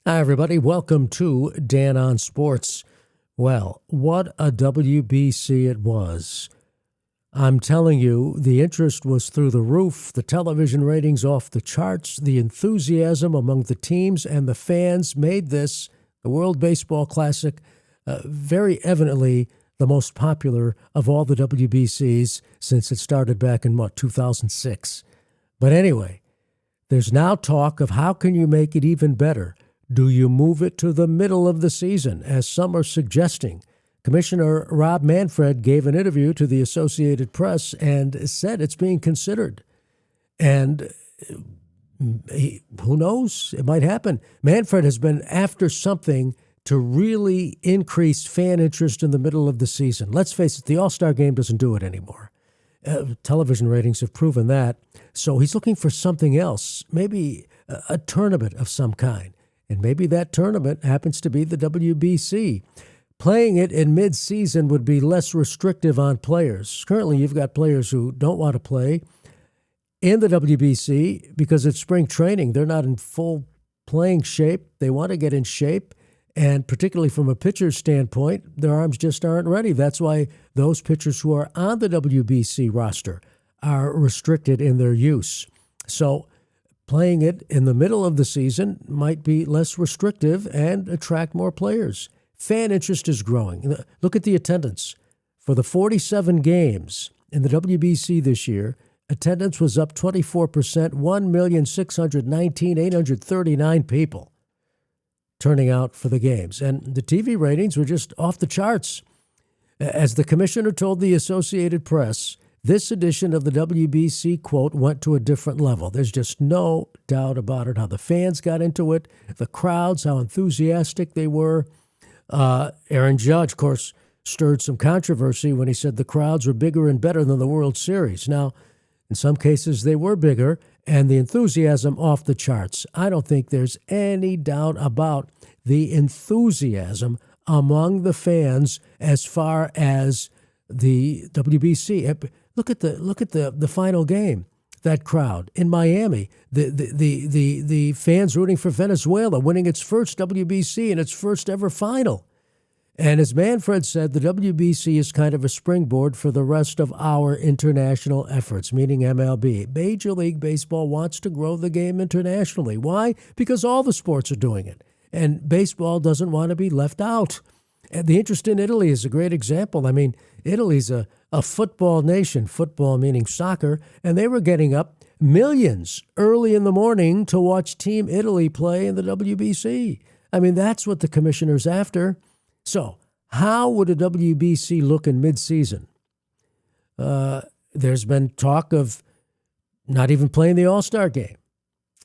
Hi, everybody. Welcome to Dan on Sports. Well, what a WBC it was. I'm telling you, the interest was through the roof, the television ratings off the charts, the enthusiasm among the teams and the fans made this, the World Baseball Classic, very evidently the most popular of all the WBCs since it started back in, 2006. But anyway, there's now talk of how can you make it even better. Do you move it to the middle of the season, as some are suggesting? Commissioner Rob Manfred gave an interview to the Associated Press and said it's being considered. And who knows? It might happen. Manfred has been after something to really increase fan interest in the middle of the season. Let's face it, the All-Star Game doesn't do it anymore. Television ratings have proven that. So he's looking for something else, maybe a tournament of some kind. And maybe that tournament happens to be the WBC. Playing it in mid-season would be less restrictive on players. Currently, you've got players who don't want to play in the WBC because it's spring training. They're not in full playing shape. They want to get in shape. And particularly from a pitcher's standpoint, their arms just aren't ready. That's why those pitchers who are on the WBC roster are restricted in their use. So playing it in the middle of the season might be less restrictive and attract more players. Fan interest is growing. Look at the attendance. For the 47 games in the WBC this year, attendance was up 24%, 1,619,839 people turning out for the games. And the TV ratings were just off the charts. As the commissioner told the Associated Press, this edition of the WBC, quote, went to a different level. There's just no doubt about it, how the fans got into it, the crowds, how enthusiastic they were. Aaron Judge, of course, stirred some controversy when he said the crowds were bigger and better than the World Series. Now, in some cases, they were bigger, and the enthusiasm off the charts. I don't think there's any doubt about the enthusiasm among the fans as far as the WBC. Look at the final game. That crowd in Miami, the fans rooting for Venezuela winning its first WBC and its first ever final. And as Manfred said, the WBC is kind of a springboard for the rest of our international efforts, meaning MLB. Major League Baseball wants to grow the game internationally. Why? Because all the sports are doing it. And baseball doesn't want to be left out. And the interest in Italy is a great example. I mean, Italy's a football nation, football meaning soccer, and they were getting up millions early in the morning to watch Team Italy play in the WBC. I mean, that's what the commissioner's after. So how would a WBC look in midseason? There's been talk of not even playing the All-Star game.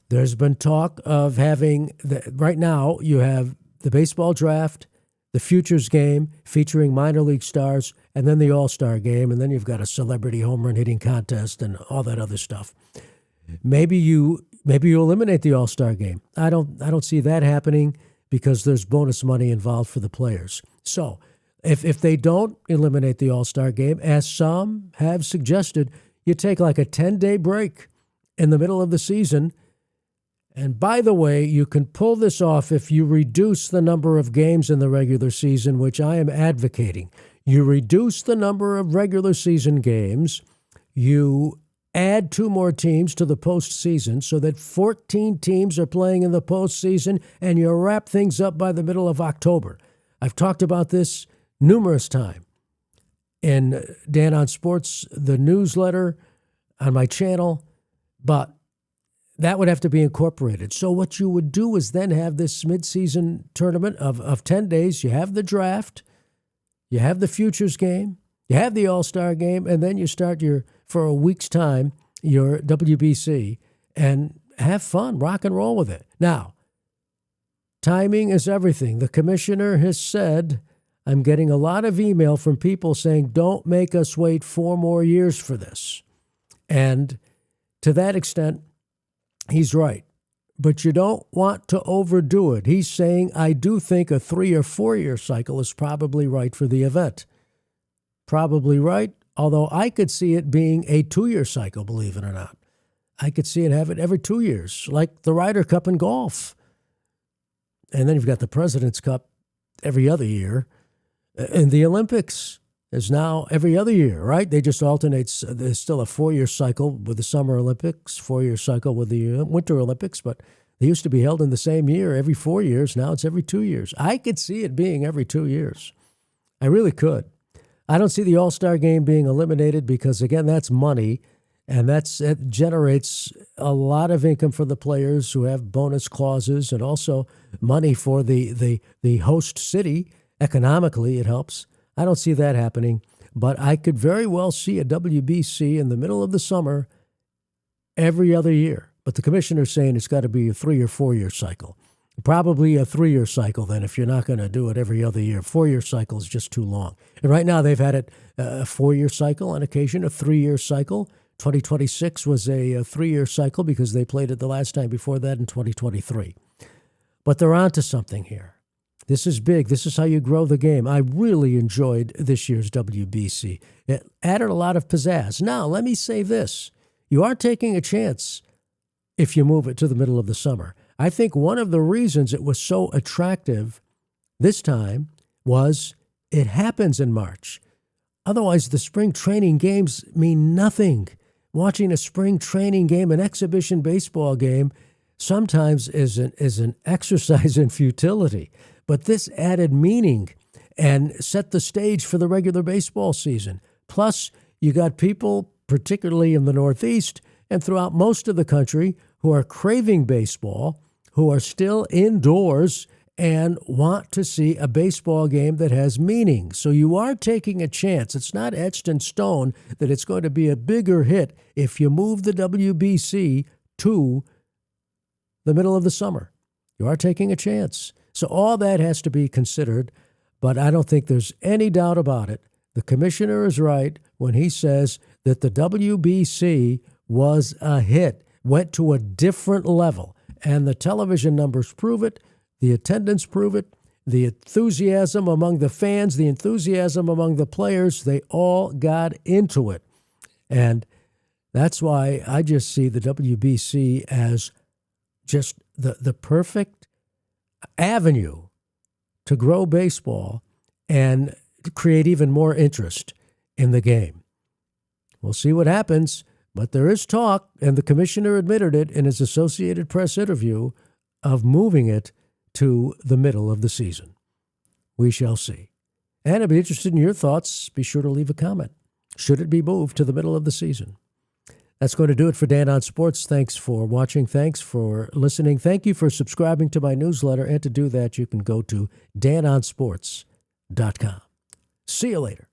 There's been talk of having, right now, you have the baseball draft, the Futures game featuring minor league stars, and then the All-Star game, and then you've got a celebrity home run hitting contest and all that other stuff. Maybe you eliminate the All-Star game. I don't see that happening because there's bonus money involved for the players. So if they don't eliminate the All-Star game, as some have suggested, you take like a 10-day break in the middle of the season. And by the way, you can pull this off if you reduce the number of games in the regular season, which I am advocating. You reduce the number of regular season games. You add 2 more teams to the postseason so that 14 teams are playing in the postseason, and you wrap things up by the middle of October. I've talked about this numerous times in Dan on Sports, the newsletter, on my channel, but that would have to be incorporated. So what you would do is then have this midseason tournament of 10 days. You have the draft, you have the Futures game, you have the All-Star game, and then you start for a week's time, your WBC, and have fun, rock and roll with it. Now, timing is everything. The commissioner has said, I'm getting a lot of email from people saying, don't make us wait 4 more years for this. And to that extent, he's right. But you don't want to overdo it. He's saying, I do think a 3 or 4 year cycle is probably right for the event. Probably right, although I could see it being a 2-year cycle, believe it or not. I could see it have it every 2 years, like the Ryder Cup in golf. And then you've got the President's Cup every other year. And the Olympics is now every other year, right? They just alternate. There's still a 4-year cycle with the Summer Olympics, 4-year cycle with the Winter Olympics, but they used to be held in the same year every 4 years. Now it's every 2 years. I could see it being every 2 years. I really could. I don't see the All-Star game being eliminated because, again, that's money, and it generates a lot of income for the players who have bonus clauses and also money for the host city. Economically, it helps. I don't see that happening, but I could very well see a WBC in the middle of the summer every other year. But the commissioner's saying it's got to be a 3 or 4 year cycle. Probably a 3-year cycle then if you're not going to do it every other year. 4-year cycle is just too long. And right now they've had it a 4-year cycle on occasion, a 3-year cycle. 2026 was a 3-year cycle because they played it the last time before that in 2023. But they're onto something here. This is big. This is how you grow the game. I really enjoyed this year's WBC. It added a lot of pizzazz. Now, let me say this. You are taking a chance if you move it to the middle of the summer. I think one of the reasons it was so attractive this time was it happens in March. Otherwise, the spring training games mean nothing. Watching a spring training game, an exhibition baseball game, sometimes is an exercise in futility. But this added meaning and set the stage for the regular baseball season. Plus, you got people, particularly in the Northeast and throughout most of the country, who are craving baseball, who are still indoors and want to see a baseball game that has meaning. So you are taking a chance. It's not etched in stone that it's going to be a bigger hit if you move the WBC to the middle of the summer. You are taking a chance. So all that has to be considered, but I don't think there's any doubt about it. The commissioner is right when he says that the WBC was a hit, went to a different level. And the television numbers prove it, the attendance prove it, the enthusiasm among the fans, the enthusiasm among the players, they all got into it. And that's why I just see the WBC as just the perfect avenue to grow baseball and to create even more interest in the game. We'll see what happens. But there is talk, and the commissioner admitted it in his Associated Press interview, of moving it to the middle of the season. We shall see. And I'd be interested in your thoughts. Be sure to leave a comment. Should it be moved to the middle of the season? That's going to do it for Dan on Sports. Thanks for watching. Thanks for listening. Thank you for subscribing to my newsletter. And to do that, you can go to danonsports.com. See you later.